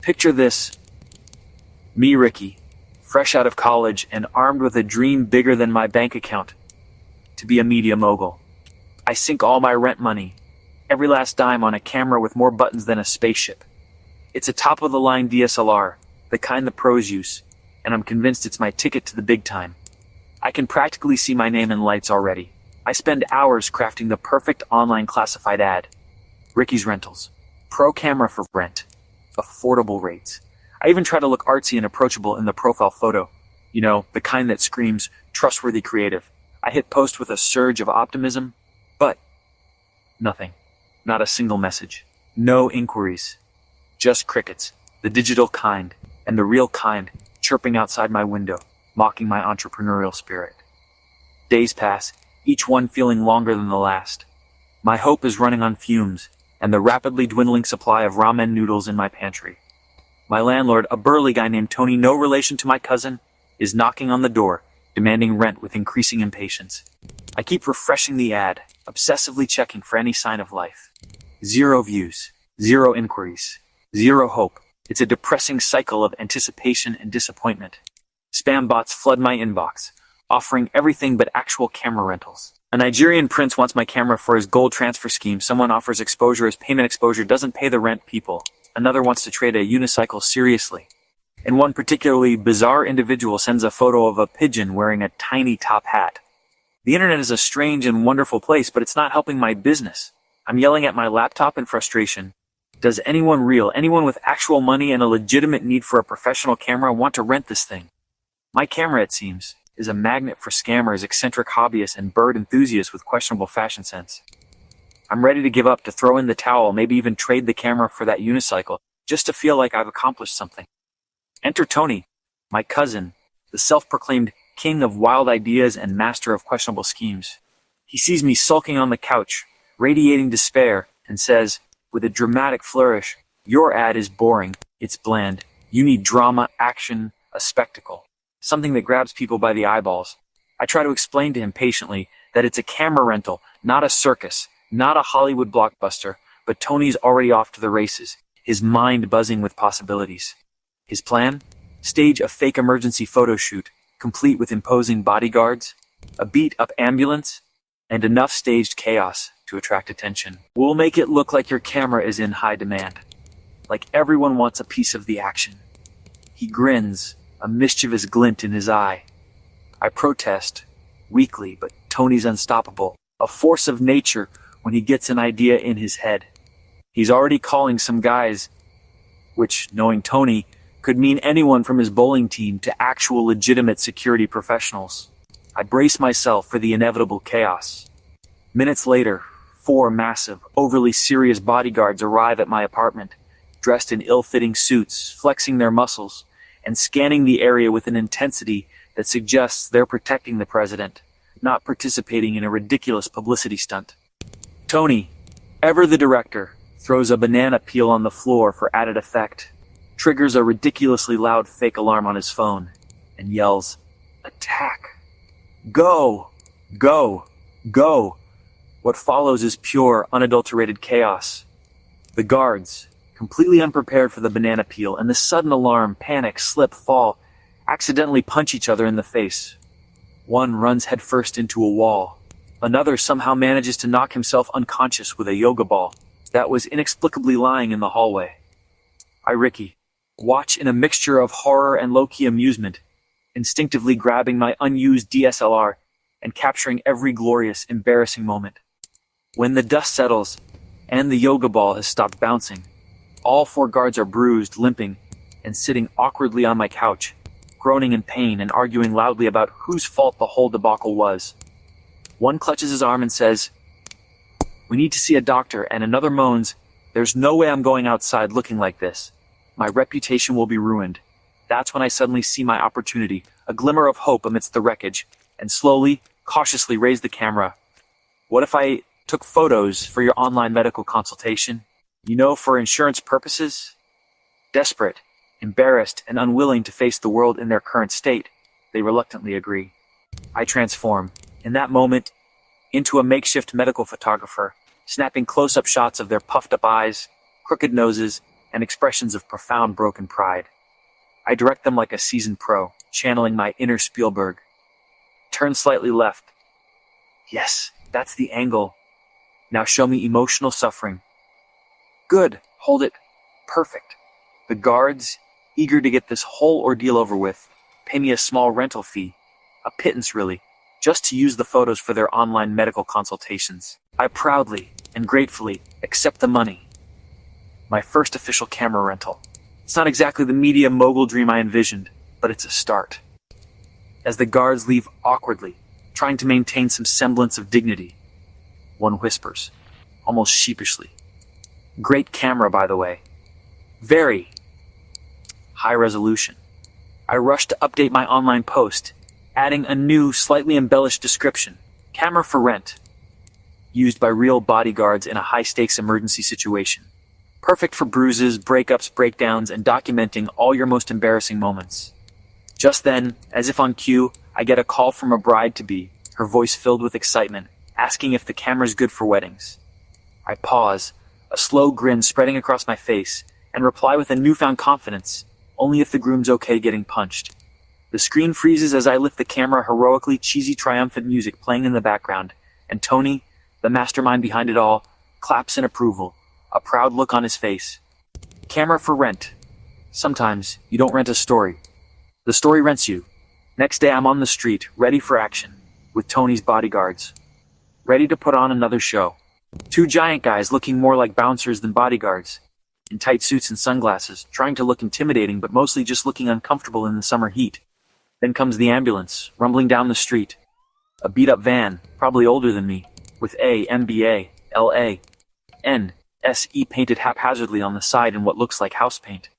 Picture this. Me, Ricky, fresh out of college and armed with a dream bigger than my bank account, to be a media mogul. I sink all my rent money, every last dime, on a camera with more buttons than a spaceship. It's a top-of-the-line DSLR, the kind the pros use, and I'm convinced it's my ticket to the big time. I can practically see my name in lights already. I spend hours crafting the perfect online classified ad. Ricky's Rentals. Pro camera for rent. Affordable rates. I even try to look artsy and approachable in the profile photo. You know, the kind that screams, trustworthy creative. I hit post with a surge of optimism, but nothing. Not a single message. No inquiries. Just crickets. The digital kind, and the real kind, chirping outside my window, mocking my entrepreneurial spirit. Days pass, each one feeling longer than the last. My hope is running on fumes, and the rapidly dwindling supply of ramen noodles in my pantry. My landlord, a burly guy named Tony, no relation to my cousin, is knocking on the door, demanding rent with increasing impatience. I keep refreshing the ad, obsessively checking for any sign of life. 0 views, 0 inquiries, 0 hope. It's a depressing cycle of anticipation and disappointment. Spam bots flood my inbox, offering everything but actual camera rentals. A Nigerian prince wants my camera for his gold transfer scheme. Someone offers exposure as payment exposure doesn't pay the rent people. Another wants to trade a unicycle seriously. And one particularly bizarre individual sends a photo of a pigeon wearing a tiny top hat. The internet is a strange and wonderful place, but it's not helping my business. I'm yelling at my laptop in frustration. Does anyone real, anyone with actual money and a legitimate need for a professional camera want to rent this thing? My camera, it seems, is a magnet for scammers, eccentric hobbyists, and bird enthusiasts with questionable fashion sense. I'm ready to give up, to throw in the towel, maybe even trade the camera for that unicycle, just to feel like I've accomplished something. Enter Tony, my cousin, the self-proclaimed king of wild ideas and master of questionable schemes. He sees me sulking on the couch, radiating despair, and says, with a dramatic flourish, "Your ad is boring, it's bland. You need drama, action, a spectacle. Something that grabs people by the eyeballs." I try to explain to him patiently that it's a camera rental, not a circus, not a Hollywood blockbuster, but Tony's already off to the races, his mind buzzing with possibilities. His plan? Stage a fake emergency photo shoot, complete with imposing bodyguards, a beat-up ambulance, and enough staged chaos to attract attention. We'll make it look like your camera is in high demand, like everyone wants a piece of the action. He grins, a mischievous glint in his eye. I protest, weakly, but Tony's unstoppable, a force of nature when he gets an idea in his head. He's already calling some guys, which, knowing Tony, could mean anyone from his bowling team to actual legitimate security professionals. I brace myself for the inevitable chaos. Minutes later, 4 massive, overly serious bodyguards arrive at my apartment, dressed in ill-fitting suits, flexing their muscles, and scanning the area with an intensity that suggests they're protecting the president, not participating in a ridiculous publicity stunt. Tony, ever the director, throws a banana peel on the floor for added effect, triggers a ridiculously loud fake alarm on his phone, and yells, "Attack! Go! Go! Go!" What follows is pure, unadulterated chaos. The guards, completely unprepared for the banana peel and the sudden alarm, panic, slip, fall, accidentally punch each other in the face. One runs headfirst into a wall. Another somehow manages to knock himself unconscious with a yoga ball that was inexplicably lying in the hallway. I, Ricky, watch in a mixture of horror and low-key amusement, instinctively grabbing my unused DSLR and capturing every glorious, embarrassing moment. When the dust settles and the yoga ball has stopped bouncing, all 4 guards are bruised, limping, and sitting awkwardly on my couch, groaning in pain and arguing loudly about whose fault the whole debacle was. One clutches his arm and says, "We need to see a doctor," and another moans, "There's no way I'm going outside looking like this. My reputation will be ruined." That's when I suddenly see my opportunity, a glimmer of hope amidst the wreckage, and slowly, cautiously raise the camera. What if I took photos for your online medical consultation? You know, for insurance purposes? Desperate, embarrassed, and unwilling to face the world in their current state, they reluctantly agree. I transform, in that moment, into a makeshift medical photographer, snapping close-up shots of their puffed-up eyes, crooked noses, and expressions of profound broken pride. I direct them like a seasoned pro, channeling my inner Spielberg. Turn slightly left. Yes, that's the angle. Now show me emotional suffering. Good, hold it. Perfect. The guards, eager to get this whole ordeal over with, pay me a small rental fee, a pittance really, just to use the photos for their online medical consultations. I proudly and gratefully accept the money. My first official camera rental. It's not exactly the media mogul dream I envisioned, but it's a start. As the guards leave awkwardly, trying to maintain some semblance of dignity, one whispers, almost sheepishly, "Great camera, by the way. Very high resolution." I rush to update my online post, adding a new, slightly embellished description. Camera for rent. Used by real bodyguards in a high-stakes emergency situation. Perfect for bruises, breakups, breakdowns, and documenting all your most embarrassing moments. Just then, as if on cue, I get a call from a bride-to-be, her voice filled with excitement, asking if the camera's good for weddings. I pause, a slow grin spreading across my face, and reply with a newfound confidence, only if the groom's okay getting punched. The screen freezes as I lift the camera, heroically cheesy triumphant music playing in the background, and Tony, the mastermind behind it all, claps in approval, a proud look on his face. Camera for rent. Sometimes you don't rent a story. The story rents you. Next day I'm on the street, ready for action, with Tony's bodyguards. Ready to put on another show. Two giant guys looking more like bouncers than bodyguards, in tight suits and sunglasses, trying to look intimidating but mostly just looking uncomfortable in the summer heat. Then comes the ambulance, rumbling down the street. A beat-up van, probably older than me, with A, MBA, LA, N, SE painted haphazardly on the side in what looks like house paint,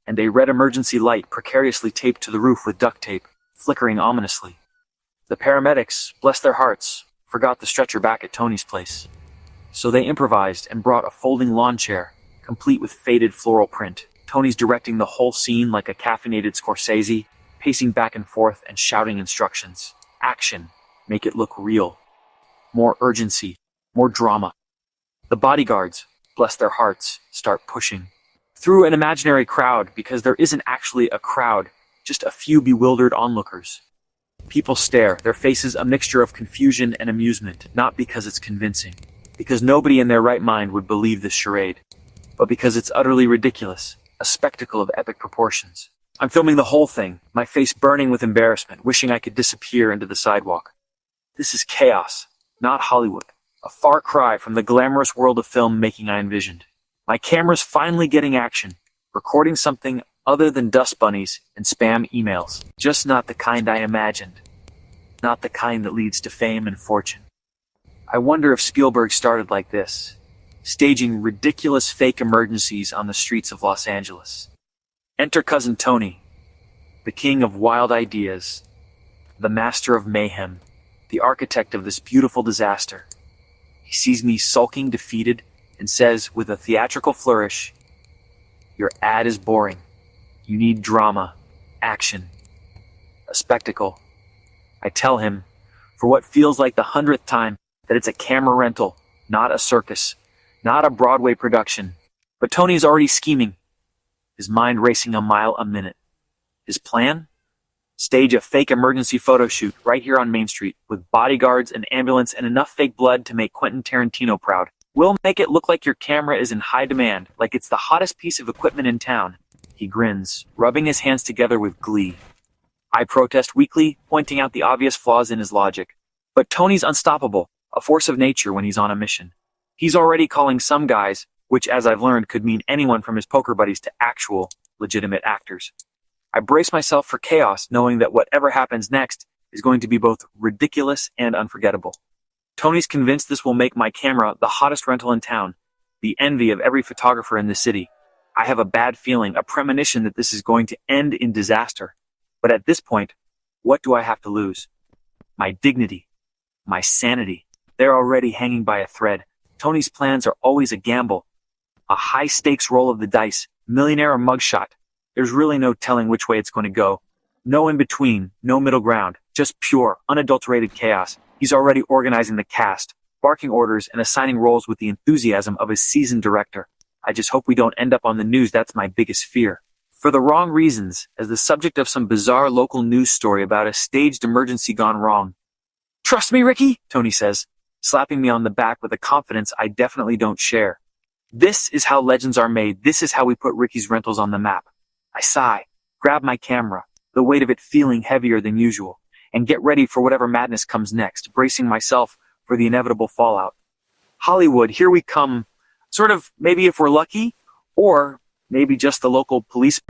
and a red emergency light precariously taped to the roof with duct tape, flickering ominously. The paramedics, bless their hearts, forgot the stretcher back at Tony's place. So they improvised and brought a folding lawn chair, complete with faded floral print. Tony's directing the whole scene like a caffeinated Scorsese, pacing back and forth and shouting instructions. Action. Make it look real. More urgency. More drama. The bodyguards, bless their hearts, start pushing. Through an imaginary crowd, because there isn't actually a crowd, just a few bewildered onlookers. People stare, their faces a mixture of confusion and amusement, not because it's convincing, because nobody in their right mind would believe this charade, but because it's utterly ridiculous, a spectacle of epic proportions. I'm filming the whole thing, my face burning with embarrassment, wishing I could disappear into the sidewalk. This is chaos, not Hollywood, a far cry from the glamorous world of filmmaking I envisioned. My camera's finally getting action, recording something other than dust bunnies and spam emails. Just not the kind I imagined. Not the kind that leads to fame and fortune. I wonder if Spielberg started like this, staging ridiculous fake emergencies on the streets of Los Angeles. Enter Cousin Tony, the king of wild ideas, the master of mayhem, the architect of this beautiful disaster. He sees me sulking, defeated, and says with a theatrical flourish, "Your ad is boring. You need drama, action, a spectacle." I tell him, for what feels like the 100th time, that it's a camera rental, not a circus, not a Broadway production. But Tony's already scheming, his mind racing a mile a minute. His plan? Stage a fake emergency photo shoot right here on Main Street with bodyguards, an ambulance, and enough fake blood to make Quentin Tarantino proud. We'll make it look like your camera is in high demand, like it's the hottest piece of equipment in town. He grins, rubbing his hands together with glee. I protest weakly, pointing out the obvious flaws in his logic. But Tony's unstoppable, a force of nature when he's on a mission. He's already calling some guys, which as I've learned could mean anyone from his poker buddies to actual, legitimate actors. I brace myself for chaos, knowing that whatever happens next is going to be both ridiculous and unforgettable. Tony's convinced this will make my camera the hottest rental in town, the envy of every photographer in the city. I have a bad feeling, a premonition that this is going to end in disaster. But at this point, what do I have to lose? My dignity, my sanity. They're already hanging by a thread. Tony's plans are always a gamble, a high-stakes roll of the dice, millionaire or mugshot. There's really no telling which way it's going to go. No in-between, no middle ground, just pure, unadulterated chaos. He's already organizing the cast, barking orders and assigning roles with the enthusiasm of a seasoned director. I just hope we don't end up on the news, that's my biggest fear. For the wrong reasons, as the subject of some bizarre local news story about a staged emergency gone wrong. Trust me, Ricky, Tony says, slapping me on the back with a confidence I definitely don't share. This is how legends are made. This is how we put Ricky's Rentals on the map. I sigh, grab my camera, the weight of it feeling heavier than usual, and get ready for whatever madness comes next, bracing myself for the inevitable fallout. Hollywood, here we come. Sort of, maybe if we're lucky, or maybe just the local police.